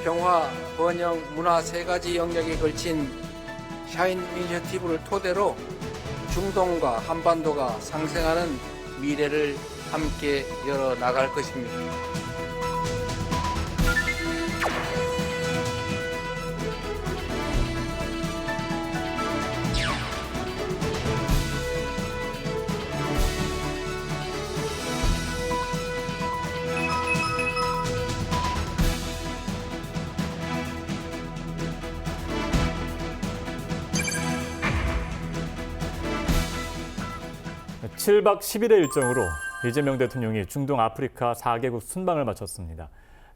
평화, 번영, 문화 세 가지 영역에 걸친 샤인 이니셔티브를 토대로 중동과 한반도가 상생하는 미래를 함께 열어 나갈 것입니다. 칠박 10일의 일정으로 이재명 대통령이 중동 아프리카 4개국 순방을 마쳤습니다.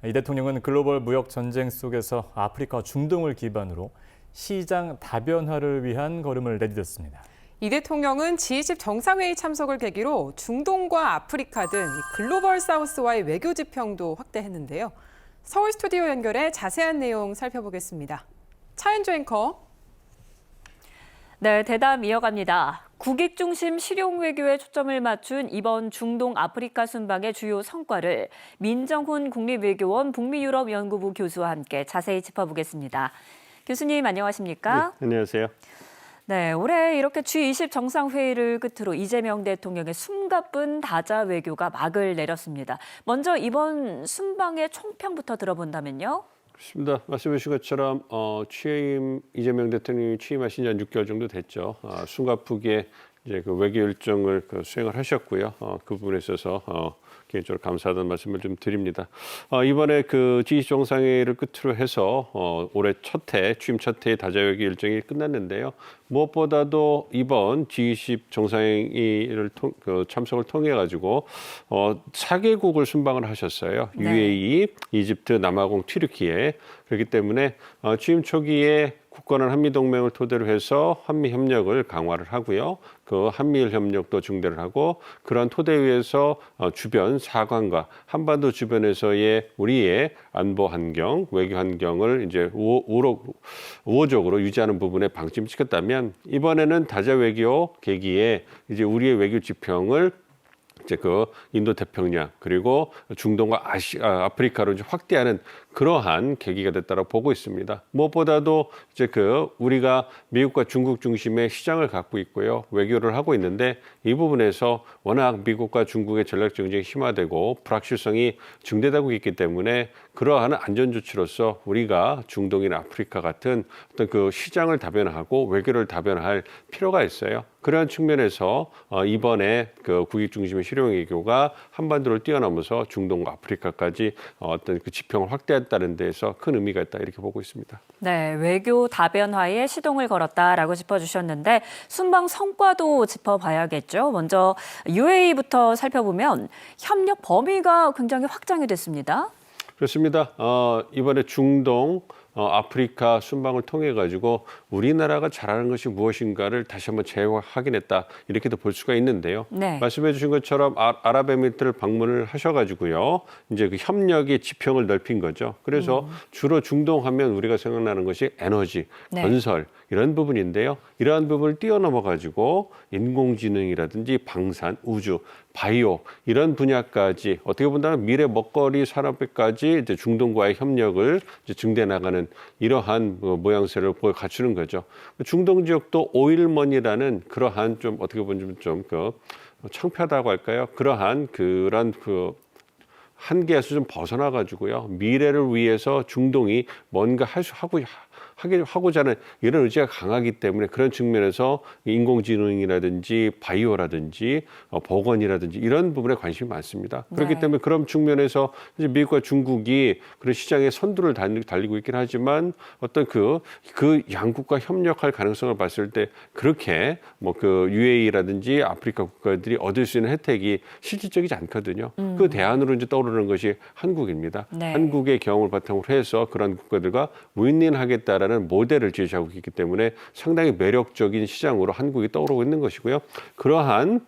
이 대통령은 글로벌 무역 전쟁 속에서 아프리카와 중동을 기반으로 시장 다변화를 위한 걸음을 내디뎠습니다. 이 대통령은 G20 정상회의 참석을 계기로 중동과 아프리카 등 글로벌 사우스와의 외교 지평도 확대했는데요. 서울 스튜디오 연결해 자세한 내용 살펴보겠습니다. 차은조 앵커. 네, 대담 이어갑니다. 국익 중심 실용 외교에 초점을 맞춘 이번 중동 아프리카 순방의 주요 성과를 민정훈 국립외교원 북미유럽연구부 교수와 함께 자세히 짚어보겠습니다. 교수님 안녕하십니까? 네, 안녕하세요. 네, 올해 이렇게 G20 정상회의를 끝으로 이재명 대통령의 숨가쁜 다자 외교가 막을 내렸습니다. 먼저 이번 순방의 총평부터 들어본다면요? 그렇습니다. 말씀해 주신 것처럼 이재명 대통령이 취임하신 지 한 6개월 정도 됐죠. 숨가쁘게 이제 그 외교 일정을 수행을 하셨고요. 그 부분에 있어서 개인적으로 감사하다는 말씀을 좀 드립니다. 이번에 그 G20 정상회의를 끝으로 해서 올해 취임 첫 해의 다자 외교 일정이 끝났는데요. 무엇보다도 이번 G20 정상회의를 참석을 통해 가지고 4개국을 순방을 하셨어요. 네. UAE, 이집트, 남아공, 튀르키예. 그렇기 때문에 취임 초기에 굳건한 한미동맹을 토대로 해서 한미 협력을 강화를 하고요. 그 한미일 협력도 증대를 하고 그런 토대 위에서 주변 사관과 한반도 주변에서의 우리의 안보 환경, 외교 환경을 이제 우호적으로 유지하는 부분에 방침을 찍었다면 이번에는 다자 외교 계기에 이제 우리의 외교 지평을 이제 그 인도 태평양 그리고 중동과 아프리카로 이제 확대하는 그러한 계기가 됐다고 보고 있습니다. 무엇보다도 이제 그 우리가 미국과 중국 중심의 시장을 갖고 있고요. 외교를 하고 있는데 이 부분에서 워낙 미국과 중국의 전략 경쟁이 심화되고 불확실성이 증대되고 있기 때문에 그러한 안전 조치로서 우리가 중동이나 아프리카 같은 어떤 그 시장을 다변화하고 외교를 다변화할 필요가 있어요. 그러한 측면에서 이번에 그 국익 중심의 실용 외교가 한반도를 뛰어넘어서 중동과 아프리카까지 어떤 그 지평을 확대했다는 데에서 큰 의미가 있다 이렇게 보고 있습니다. 네, 외교 다변화에 시동을 걸었다라고 짚어주셨는데 순방 성과도 짚어봐야겠죠. 먼저 UAE부터 살펴보면 협력 범위가 굉장히 확장이 됐습니다. 그렇습니다. 이번에 중동, 아프리카 순방을 통해 가지고 우리나라가 잘하는 것이 무엇인가를 다시 한번 재확인했다 이렇게도 볼 수가 있는데요. 네. 말씀해 주신 것처럼 아랍에미리트를 방문을 하셔가지고요. 이제 그 협력의 지평을 넓힌 거죠. 그래서 주로 중동하면 우리가 생각나는 것이 에너지, 네. 건설 이런 부분인데요. 이러한 부분을 뛰어넘어 가지고 인공지능이라든지 방산, 우주, 바이오 이런 분야까지 어떻게 본다면 미래 먹거리 산업까지 이제 중동과의 협력을 이제 증대 나가는 이러한 모양새를 갖추는 거죠. 중동 지역도 오일머니라는 그러한 좀 어떻게 보면 좀 창피하다고 할까요? 그런 한계에서 좀 벗어나 가지고요. 미래를 위해서 중동이 뭔가 하고자 하는 이런 의지가 강하기 때문에 그런 측면에서 인공지능이라든지 바이오라든지 보건이라든지 이런 부분에 관심이 많습니다. 그렇기 네. 때문에 그런 측면에서 이제 미국과 중국이 그런 시장의 선두를 달리고 있긴 하지만 어떤 그 양국과 협력할 가능성을 봤을 때 그렇게 그 UAE라든지 아프리카 국가들이 얻을 수 있는 혜택이 실질적이지 않거든요. 그 대안으로 이제 떠오르는 것이 한국입니다. 네. 한국의 경험을 바탕으로 해서 그런 국가들과 윈윈하겠다라는 모델을 제시하고 있기 때문에 상당히 매력적인 시장으로 한국이 떠오르고 있는 것이고요. 그러한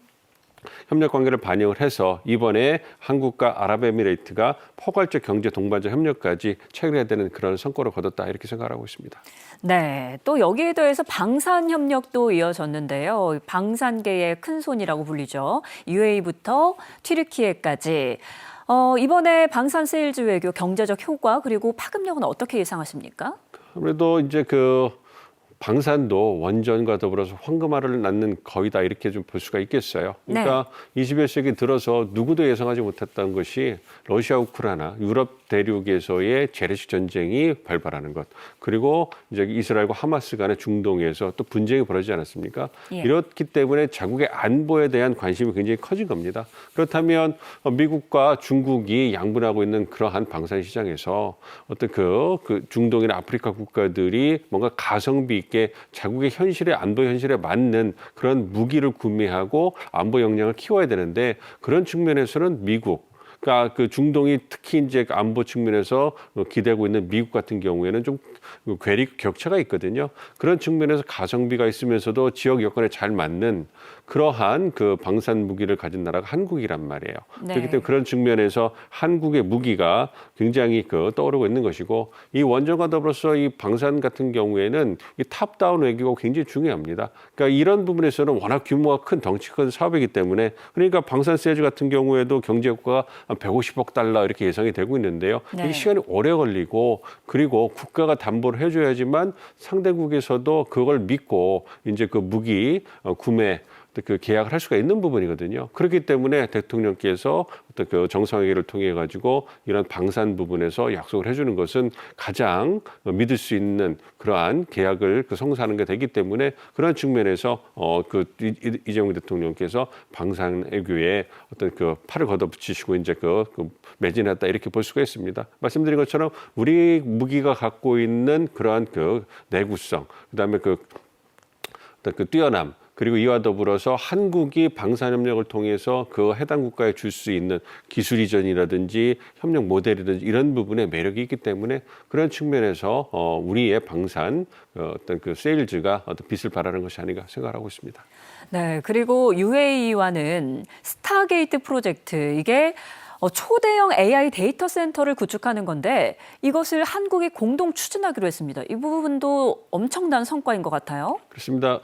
협력 관계를 반영을 해서 이번에 한국과 아랍에미레이트가 포괄적 경제 동반자 협력까지 체결해야 되는 그런 성과를 거뒀다 이렇게 생각하고 있습니다. 네, 또 여기에 더해서 방산 협력도 이어졌는데요. 방산계의 큰손이라고 불리죠. UAE부터 튀르키예까지. 이번에 방산 세일즈 외교 경제적 효과 그리고 파급력은 어떻게 예상하십니까? 아무래도 이제 그 방산도 원전과 더불어서 황금알을 낳는 거위다 이렇게 좀 볼 수가 있겠어요. 그러니까 21세기 들어서 누구도 예상하지 못했던 것이 러시아 우크라이나 유럽 대륙에서의 재래식 전쟁이 발발하는 것, 그리고 이제 이스라엘과 하마스 간의 중동에서 또 분쟁이 벌어지지 않았습니까? 예. 이렇기 때문에 자국의 안보에 대한 관심이 굉장히 커진 겁니다. 그렇다면 미국과 중국이 양분하고 있는 그러한 방산 시장에서 어떤 그 중동이나 아프리카 국가들이 뭔가 가성비 있게 자국의 현실에 안보 현실에 맞는 그런 무기를 구매하고 안보 역량을 키워야 되는데, 그런 측면에서는 미국, 그러니까 그 중동이 특히 이제 안보 측면에서 기대고 있는 미국 같은 경우에는 좀 격차가 있거든요. 그런 측면에서 가성비가 있으면서도 지역 여건에 잘 맞는 그러한 그 방산 무기를 가진 나라가 한국이란 말이에요. 네. 그렇기 때문에 그런 측면에서 한국의 무기가 굉장히 떠오르고 있는 것이고, 이 원전과 더불어서 이 방산 같은 경우에는 이 탑다운 외교가 굉장히 중요합니다. 그러니까 이런 부분에서는 워낙 규모가 큰 덩치 큰 사업이기 때문에, 그러니까 방산 세즈 같은 경우에도 경제 효과가 한 150억 달러 이렇게 예상이 되고 있는데요. 네. 이게 시간이 오래 걸리고, 그리고 국가가 담보를 해줘야지만 상대국에서도 그걸 믿고 이제 그 무기 구매 그 계약을 할 수가 있는 부분이거든요. 그렇기 때문에 대통령께서 어떤 그 정상회의를 통해 가지고 이런 방산 부분에서 약속을 해주는 것은 가장 믿을 수 있는 그러한 계약을 성사하는 게 되기 때문에, 그런 측면에서 이재명 대통령께서 방산 외교에 어떤 그 팔을 걷어붙이시고 이제 매진했다 이렇게 볼 수가 있습니다. 말씀드린 것처럼 우리 무기가 갖고 있는 그러한 그 내구성, 그다음에 그 뛰어남, 그리고 이와 더불어서 한국이 방산협력을 통해서 그 해당 국가에 줄 수 있는 기술 이전이라든지 협력 모델이라든지 이런 부분에 매력이 있기 때문에, 그런 측면에서 우리의 방산 어떤 그 세일즈가 어떤 빛을 발하는 것이 아닌가 생각하고 있습니다. 네, 그리고 UAE와는 스타게이트 프로젝트, 이게 초대형 AI 데이터 센터를 구축하는 건데 이것을 한국이 공동 추진하기로 했습니다. 이 부분도 엄청난 성과인 것 같아요. 그렇습니다.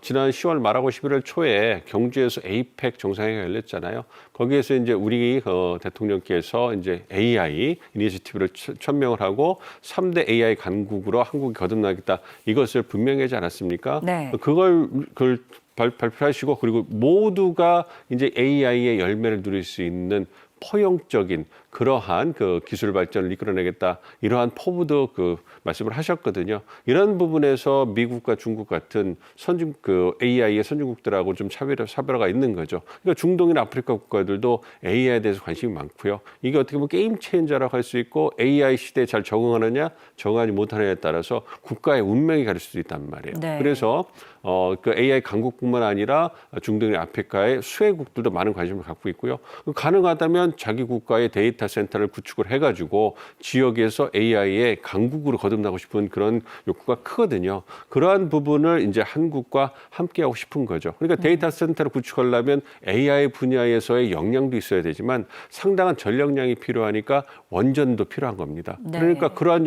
지난 10월 말하고 11월 초에 경주에서 에이펙 정상회의가 열렸잖아요. 거기에서 이제 우리 대통령께서 이제 AI 이니셔티브를 천명을 하고 3대 AI 강국으로 한국이 거듭나겠다, 이것을 분명히 하지 않았습니까? 네. 그걸 발표하시고, 그리고 모두가 이제 AI의 열매를 누릴 수 있는 포용적인 그러한 그 기술 발전을 이끌어내겠다, 이러한 포부도 말씀을 하셨거든요. 이런 부분에서 미국과 중국 같은 AI의 선진국들하고 좀 차별화가 있는 거죠. 그러니까 중동이나 아프리카 국가들도 AI에 대해서 관심이 많고요. 이게 어떻게 보면 게임 체인저라고 할 수 있고, AI 시대에 잘 적응하느냐 적응하지 못하느냐에 따라서 국가의 운명이 가릴 수도 있단 말이에요. 네. 그래서 AI 강국뿐만 아니라 중동이나 아프리카의 수혜국들도 많은 관심을 갖고 있고요. 가능하다면 자기 국가의 데이터 센터를 구축을 해가지고 지역에서 AI의 강국으로 거듭나고 싶은 그런 욕구가 크거든요. 그러한 부분을 이제 한국과 함께하고 싶은 거죠. 그러니까 데이터 센터를 구축하려면 AI 분야에서의 역량도 있어야 되지만 상당한 전력량이 필요하니까 원전도 필요한 겁니다. 네. 그러니까 그러한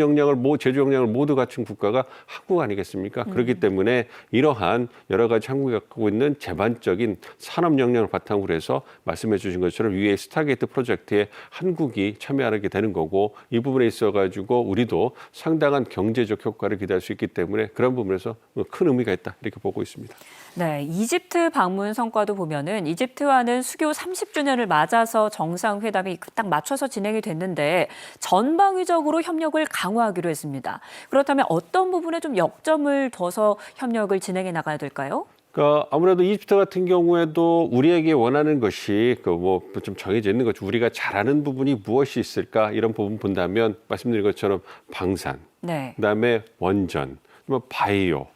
제조 역량을 모두 갖춘 국가가 한국 아니겠습니까? 그렇기 때문에 이러한 여러 가지 한국이 갖고 있는 제반적인 산업 역량을 바탕으로 해서 말씀해 주신 것처럼 UAE 스타게이트 프로젝트에 한국이 참여하게 되는 거고, 이 부분에 있어가지고 우리도 상당한 경제적 효과를 기대할 수 있기 때문에 그런 부분에서 큰 의미가 있다, 이렇게 보고 있습니다. 네, 이집트 방문 성과도 보면은 이집트와는 수교 30주년을 맞아서 정상회담이 딱 맞춰서 진행이 됐는데 전방위적으로 협력을 강화하기로 했습니다. 그렇다면 어떤 부분에 좀 역점을 둬서 협력을 진행해 나가야 될까요? 그러니까 아무래도 이집트 같은 경우에도 우리에게 원하는 것이 좀 정해져 있는 거죠. 우리가 잘하는 부분이 무엇이 있을까, 이런 부분 본다면 말씀드린 것처럼 방산, 네. 그다음에 원전, 바이오,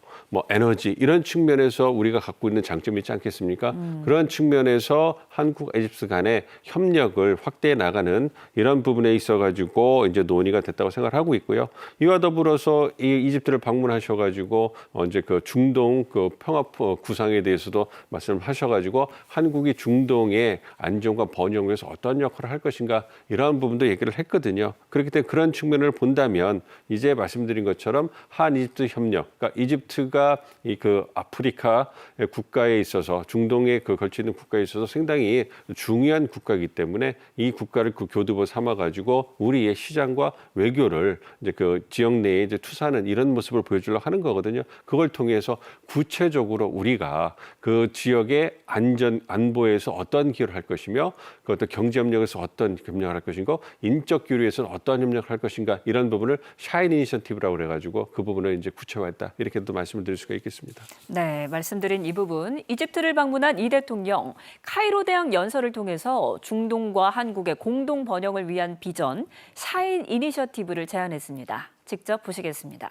에너지, 이런 측면에서 우리가 갖고 있는 장점이 있지 않겠습니까? 그런 측면에서 한국, 이집트 간의 협력을 확대해 나가는 이런 부분에 있어가지고 이제 논의가 됐다고 생각을 하고 있고요. 이와 더불어서 이 이집트를 방문하셔가지고 이제 중동 평화 구상에 대해서도 말씀을 하셔가지고 한국이 중동의 안정과 번영을 위해서 어떤 역할을 할 것인가, 이러한 부분도 얘기를 했거든요. 그렇기 때문에 그런 측면을 본다면 이제 말씀드린 것처럼 한 이집트 협력, 그러니까 이집트가 우리가 이 그 아프리카 국가에 있어서 중동에 그 걸치는 국가에 있어서 상당히 중요한 국가이기 때문에 이 국가를 그 교두보 삼아 가지고 우리의 시장과 외교를 이제 그 지역 내에 이제 투사하는 이런 모습을 보여주려고 하는 거거든요. 그걸 통해서 구체적으로 우리가 그 지역의 안보에서 어떤 기여를 할 것이며 그 어떤 경제 협력에서 어떤 협력을 할 것인가, 인적 교류에서는 어떤 협력을 할 것인가, 이런 부분을 샤인 이니셔티브라고 그래가지고 그 부분을 이제 구체화했다, 이렇게 또 말씀을 드릴 수가 있겠습니다. 네, 말씀드린 이 부분, 이집트를 방문한 이 대통령, 카이로 대학 연설을 통해서 중동과 한국의 공동 번영을 위한 비전, 샤인 이니셔티브를 제안했습니다. 직접 보시겠습니다.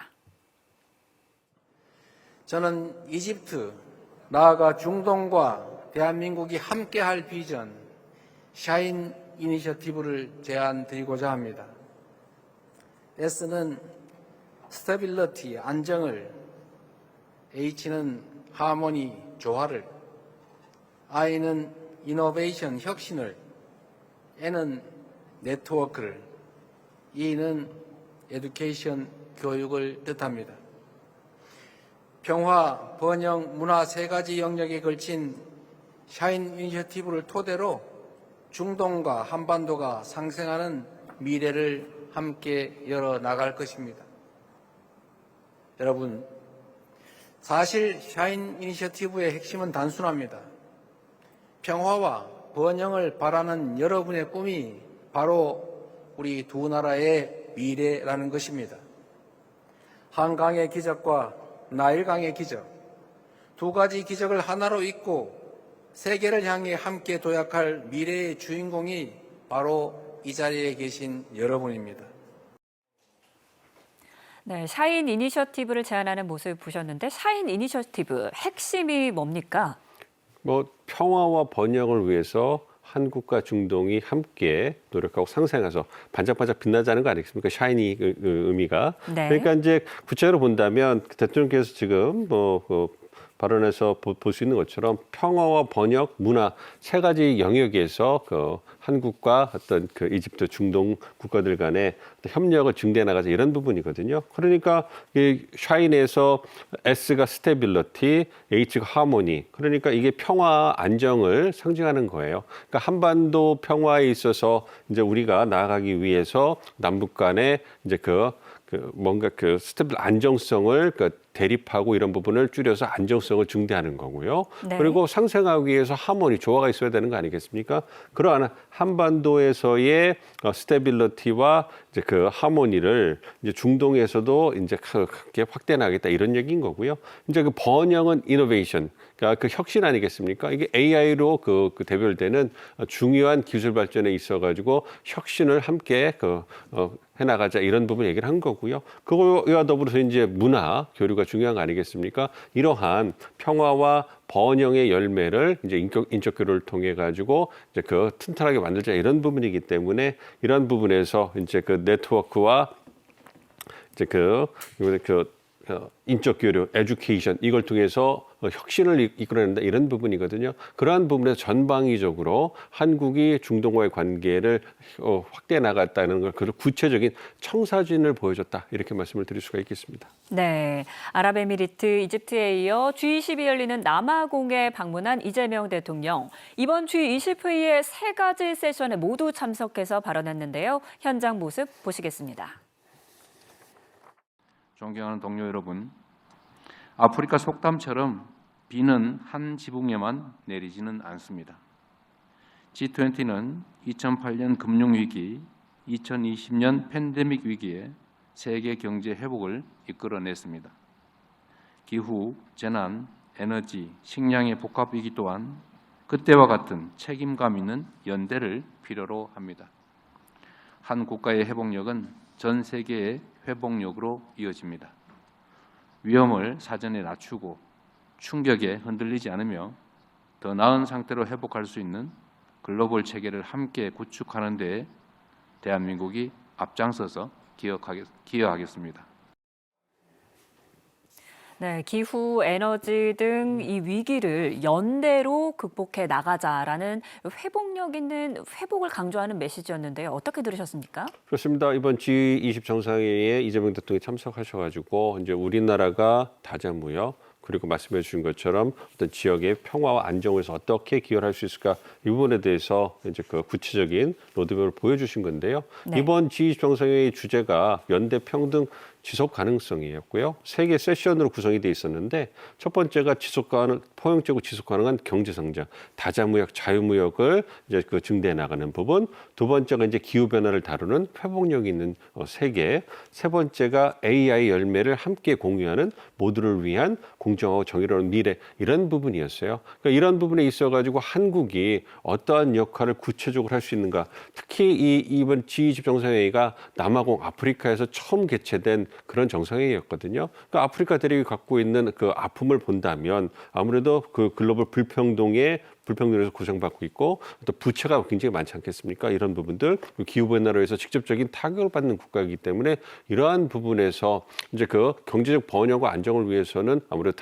저는 이집트, 나아가 중동과 대한민국이 함께할 비전, 샤인 이니셔티브를 제안드리고자 합니다. S는 스테빌리티, 안정을, H는 하모니, 조화를, I는 이노베이션, 혁신을, N은 네트워크를, E는 에듀케이션, 교육을 뜻합니다. 평화, 번영, 문화 세 가지 영역에 걸친 샤인 이니셔티브를 토대로 중동과 한반도가 상생하는 미래를 함께 열어나갈 것입니다. 여러분, 사실 샤인 이니셔티브의 핵심은 단순합니다. 평화와 번영을 바라는 여러분의 꿈이 바로 우리 두 나라의 미래라는 것입니다. 한강의 기적과 나일강의 기적, 두 가지 기적을 하나로 잇고 세계를 향해 함께 도약할 미래의 주인공이 바로 이 자리에 계신 여러분입니다. 네, 샤인 이니셔티브를 제안하는 모습 보셨는데 샤인 이니셔티브 핵심이 뭡니까? 뭐 평화와 번영을 위해서 한국과 중동이 함께 노력하고 상생해서 반짝반짝 빛나자는 거 아니겠습니까? 샤이니 의미가. 네. 그러니까 이제 구체적으로 본다면 대통령께서 지금 발언에서 볼 수 있는 것처럼 평화와 번역, 문화 세 가지 영역에서 그 한국과 어떤 그 이집트, 중동 국가들 간의 협력을 증대해 나가자, 이런 부분이거든요. 그러니까 이 샤인에서 S가 스테빌리티, H가 하모니. 그러니까 이게 평화, 안정을 상징하는 거예요. 그러니까 한반도 평화에 있어서 이제 우리가 나아가기 위해서 남북 간에 이제 뭔가 스테빌 안정성을 대립하고 이런 부분을 줄여서 안정성을 증대하는 거고요. 네. 그리고 상생하기 위해서 하모니, 조화가 있어야 되는 거 아니겠습니까? 그러한 한반도에서의 스테빌리티와 이제 그 하모니를 이제 중동에서도 이제 크게 확대 나가겠다, 이런 얘기인 거고요. 이제 그 번영은 이노베이션, 그러니까 그 혁신 아니겠습니까? 이게 AI로 대별되는 중요한 기술 발전에 있어가지고 혁신을 함께 해나가자, 이런 부분 얘기를 한 거고요. 그거와 더불어서 이제 문화, 교류가 중요한 거 아니겠습니까? 이러한 평화와 번영의 열매를 이제 인적 교류를 통해 가지고 이제 튼튼하게 만들자, 이런 부분이기 때문에 이런 부분에서 이제 네트워크와 이제 인적 교류, 에듀케이션, 이걸 통해서 혁신을 이끌어낸다, 이런 부분이거든요. 그러한 부분에서 전방위적으로 한국이 중동과의 관계를 확대해 나갔다는 걸, 그 구체적인 청사진을 보여줬다, 이렇게 말씀을 드릴 수가 있겠습니다. 네, 아랍에미리트, 이집트에 이어 G20이 열리는 남아공에 방문한 이재명 대통령. 이번 G20 회의의 세 가지 세션에 모두 참석해서 발언했는데요. 현장 모습 보시겠습니다. 존경하는 동료 여러분, 아프리카 속담처럼 비는 한 지붕에만 내리지는 않습니다. G20는 2008년 금융위기, 2020년 팬데믹 위기에 세계 경제 회복을 이끌어냈습니다. 기후, 재난, 에너지, 식량의 복합위기 또한 그때와 같은 책임감 있는 연대를 필요로 합니다. 한 국가의 회복력은 전 세계의 회복력으로 이어집니다. 위험을 사전에 낮추고 충격에 흔들리지 않으며 더 나은 상태로 회복할 수 있는 글로벌 체계를 함께 구축하는 데 대한민국이 앞장서서 기여하겠습니다. 네, 기후, 에너지 등 이 위기를 연대로 극복해 나가자라는 회복력 있는 회복을 강조하는 메시지였는데요. 어떻게 들으셨습니까? 그렇습니다. 이번 G20 정상회의에 이재명 대통령이 참석하셔가지고 이제 우리나라가 다자무역 그리고 말씀해 주신 것처럼 어떤 지역의 평화와 안정을 위해서 어떻게 기여를 할 수 있을까 이 부분에 대해서 이제 그 구체적인 로드맵을 보여주신 건데요. 네. 이번 G20 정상회의 주제가 연대 평등 지속 가능성이었고요. 세 개 세션으로 구성이 돼 있었는데 첫 번째가 포용적이고 지속 가능한 경제 성장, 다자무역, 자유무역을 이제 그 증대해 나가는 부분. 두 번째가 이제 기후 변화를 다루는 회복력 있는 세계. 세 번째가 AI 열매를 함께 공유하는 모두를 위한 공정하고 정의로운 미래 이런 부분이었어요. 그러니까 이런 부분에 있어가지고 한국이 어떠한 역할을 구체적으로 할 수 있는가. 특히 이번 G20 정상회의가 남아공 아프리카에서 처음 개최된 그런 정상회의였거든요. 그러니까 아프리카 대륙이 갖고 있는 그 아픔을 본다면 아무래도 그 글로벌 불평등에서 고생받고 있고 또 부채가 굉장히 많지 않겠습니까? 이런 부분들 기후변화로 해서 직접적인 타격을 받는 국가이기 때문에 이러한 부분에서 이제 그 경제적 번영과 안정을 위해서는 아무래도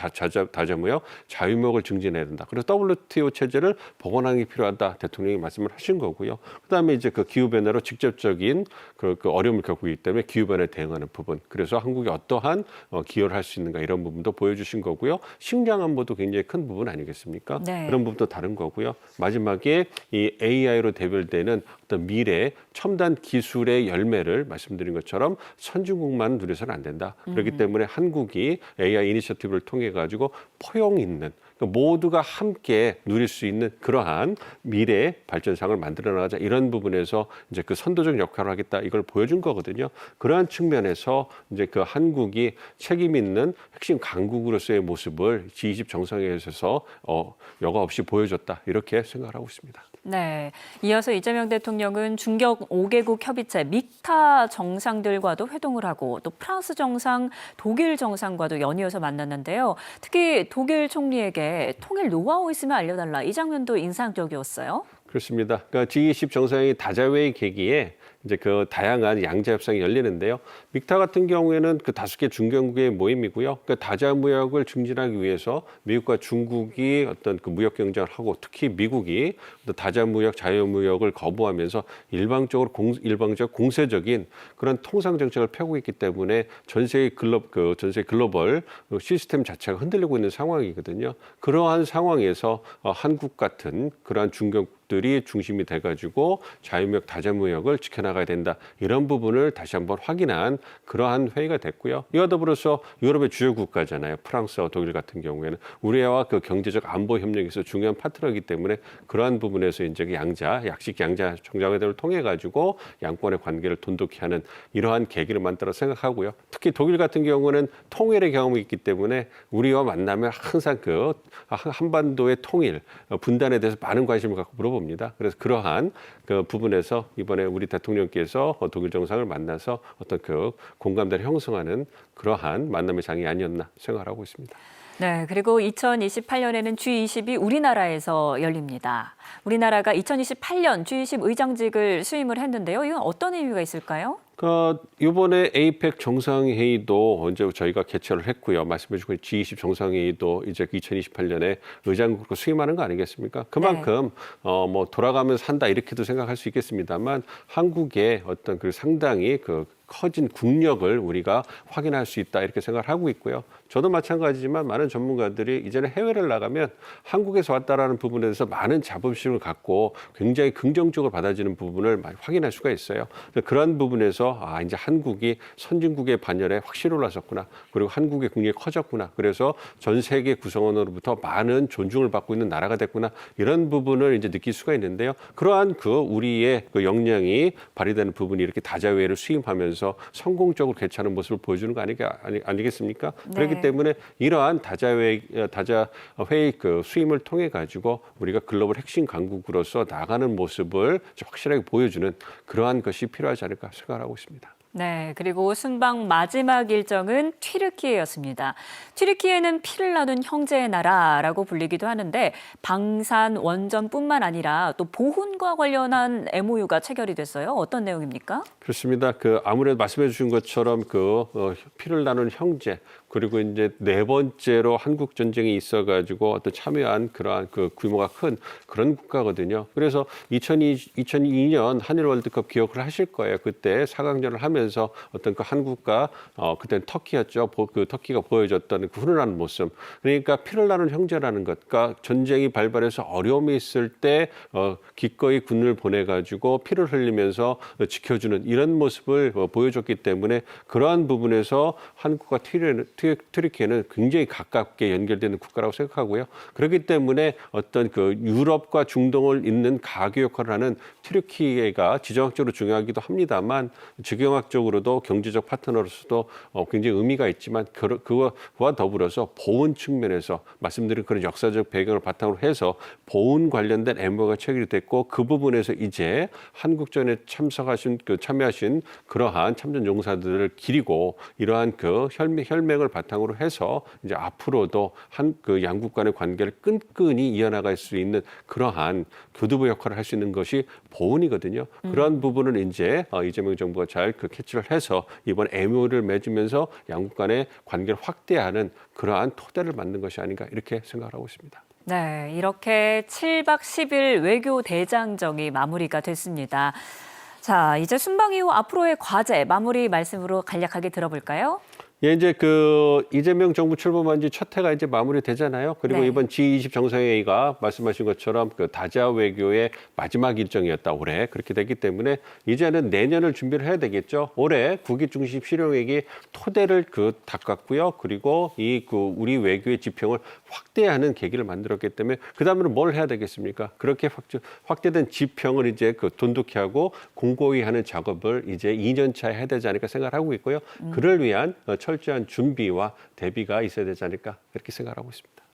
다자무역, 자유무역을 증진해야 된다. 그래서 WTO 체제를 복원하는 게 필요하다. 대통령이 말씀을 하신 거고요. 그다음에 이제 그 기후변화로 직접적인 그 어려움을 겪고 있기 때문에 기후변화에 대응하는 부분. 그래서 한국이 어떠한 기여를 할 수 있는가 이런 부분도 보여주신 거고요. 식량 안보도 굉장히 큰 부분 아니겠습니까? 네. 그런 부분도 다른 거고요. 마지막에 이 AI로 대별되는 어떤 미래 첨단 기술의 열매를 말씀드린 것처럼 선진국만 누려서는 안 된다. 그렇기 때문에 한국이 AI 이니셔티브를 통해 가지고 포용 있는 모두가 함께 누릴 수 있는 그러한 미래 발전상을 만들어 나가자 이런 부분에서 이제 그 선도적 역할을 하겠다 이걸 보여준 거거든요. 그러한 측면에서 이제 그 한국이 책임 있는 핵심 강국으로서의 모습을 G20 정상회의에서 여과 없이 보여줬다 이렇게 생각을 하고 있습니다. 네, 이어서 이재명 대통령은 중격 5개국 협의체 믹타 정상들과도 회동을 하고 또 프랑스 정상, 독일 정상과도 연이어서 만났는데요. 특히 독일 총리에게 통일 노하우 있으면 알려달라 이 장면도 인상적이었어요. 그렇습니다. 그러니까 G20 정상회의 다자회의 계기에 이제 그 다양한 양자 협상이 열리는데요. 믹타 같은 경우에는 그 5개 중견국의 모임이고요. 그러니까 다자무역을 증진하기 위해서 미국과 중국이 어떤 그 무역 경쟁을 하고 특히 미국이 다자무역, 자유무역을 거부하면서 일방적 공세적인 그런 통상 정책을 펴고 있기 때문에 전 세계 글로벌 시스템 자체가 흔들리고 있는 상황이거든요. 그러한 상황에서 한국 같은 그러한 중견국들이 중심이 돼가지고 자유무역, 다자무역을 지켜나가야 된다. 이런 부분을 다시 한번 확인한 그러한 회의가 됐고요. 이와 더불어서 유럽의 주요 국가잖아요. 프랑스와 독일 같은 경우에는 우리와 그 경제적 안보 협력에서 중요한 파트너이기 때문에 그러한 부분에서 이제 그 약식 양자 정상회담을 통해 가지고 양권의 관계를 돈독히 하는 이러한 계기를 만들어 생각하고요. 특히 독일 같은 경우는 통일의 경험이 있기 때문에 우리와 만나면 항상 그 한반도의 통일, 분단에 대해서 많은 관심을 갖고 물어봅니다. 그래서 그러한 그 부분에서 이번에 우리 대통령께서 독일 정상을 만나서 어떤 그 공감대를 형성하는 그러한 만남의 장이 아니었나 생각하고 있습니다. 네, 그리고 2028년에는 G20이 우리나라에서 열립니다. 우리나라가 2028년 G20 의장직을 수임을 했는데요. 이건 어떤 의미가 있을까요? 이번에 APEC 정상회의도 언제 저희가 개최를 했고요. 말씀해주신 G20 정상회의도 이제 2028년에 의장국으로 수임하는 거 아니겠습니까? 그만큼 뭐 돌아가면서 한다 이렇게도 생각할 수 있겠습니다만 한국의 어떤 그 상당히 그 커진 국력을 우리가 확인할 수 있다 이렇게 생각을 하고 있고요. 저도 마찬가지지만 많은 전문가들이 이제는 해외를 나가면 한국에서 왔다라는 부분에 대해서 많은 자부심을 갖고 굉장히 긍정적으로 받아지는 부분을 많이 확인할 수가 있어요. 그런 부분에서 이제 한국이 선진국의 반열에 확실히 올라섰구나. 그리고 한국의 국력이 커졌구나. 그래서 전 세계 구성원으로부터 많은 존중을 받고 있는 나라가 됐구나. 이런 부분을 이제 느낄 수가 있는데요. 그러한 그 우리의 그 역량이 발휘되는 부분이 이렇게 다자회의를 수임하면서 성공적으로 개최하는 모습을 보여주는 거 아니겠습니까? 네. 그렇기 때문에 이러한 다자회의 그 수임을 통해 가지고 우리가 글로벌 핵심 강국으로서 나가는 모습을 확실하게 보여주는 그러한 것이 필요하지 않을까 생각하고 있습니다. 네, 그리고 순방 마지막 일정은 튀르키예였습니다. 튀르키예는 피를 나눈 형제의 나라라고 불리기도 하는데 방산 원전뿐만 아니라 또 보훈과 관련한 MOU가 체결이 됐어요. 어떤 내용입니까? 그렇습니다. 아무래도 말씀해 주신 것처럼 피를 나눈 형제, 그리고 이제 네 번째로 한국 전쟁이 있어가지고 어떤 참여한 그러한 그 규모가 큰 그런 국가거든요. 그래서 2002년 한일 월드컵 기억을 하실 거예요. 그때 4강전을 하면서 어떤 그 한국과 그때는 터키였죠. 그 터키가 보여줬던 그 훈훈한 모습. 그러니까 피를 나눈 형제라는 것. 그러니까 전쟁이 발발해서 어려움이 있을 때 기꺼이 군을 보내가지고 피를 흘리면서 지켜주는 이런 모습을 보여줬기 때문에 그러한 부분에서 한국과 튀르키예는 굉장히 가깝게 연결되는 국가라고 생각하고요. 그렇기 때문에 어떤 그 유럽과 중동을 잇는 가교 역할을 하는 튀르키예가 지정학적으로 중요하기도 합니다만 지정학적으로도 경제적 파트너로서도 굉장히 의미가 있지만 그와 더불어서 보훈 측면에서 말씀드린 그런 역사적 배경을 바탕으로 해서 보훈 관련된 MOU가 체결이 됐고 그 부분에서 이제 한국전에 참여하신 그러한 참전 용사들을 기리고 이러한 그 혈맹을 바탕으로 해서 이제 앞으로도 그 양국 간의 관계를 끈끈이 이어나갈 수 있는 그러한 교두보 역할을 할 수 있는 것이 보훈이거든요. 그러한 부분은 이제 이재명 정부가 잘 그 캐치를 해서 이번 MOU를 맺으면서 양국 간의 관계를 확대하는 그러한 토대를 만든 것이 아닌가 이렇게 생각을 하고 있습니다. 네, 이렇게 7박 10일 외교 대장정이 마무리가 됐습니다. 자, 이제 순방 이후 앞으로의 과제 마무리 말씀으로 간략하게 들어볼까요? 예, 이제 그 이재명 정부 출범한 지 첫 해가 이제 마무리되잖아요. 그리고 네. 이번 G20 정상회의가 말씀하신 것처럼 그 다자 외교의 마지막 일정이었다 올해 그렇게 됐기 때문에 이제는 내년을 준비를 해야 되겠죠. 올해 국위 중심 실용회기 토대를 닦았고요. 그리고 우리 외교의 지평을 확대하는 계기를 만들었기 때문에 그 다음에는 뭘 해야 되겠습니까? 그렇게 확대된 지평을 이제 돈독히 하고 공고히 하는 작업을 이제 2년 차에 해야 되지 않을까 생각하고 있고요. 그를 위한 철저한 준비와 대비가 있어야 되지 않을까 그렇게 생각하고 있습니다.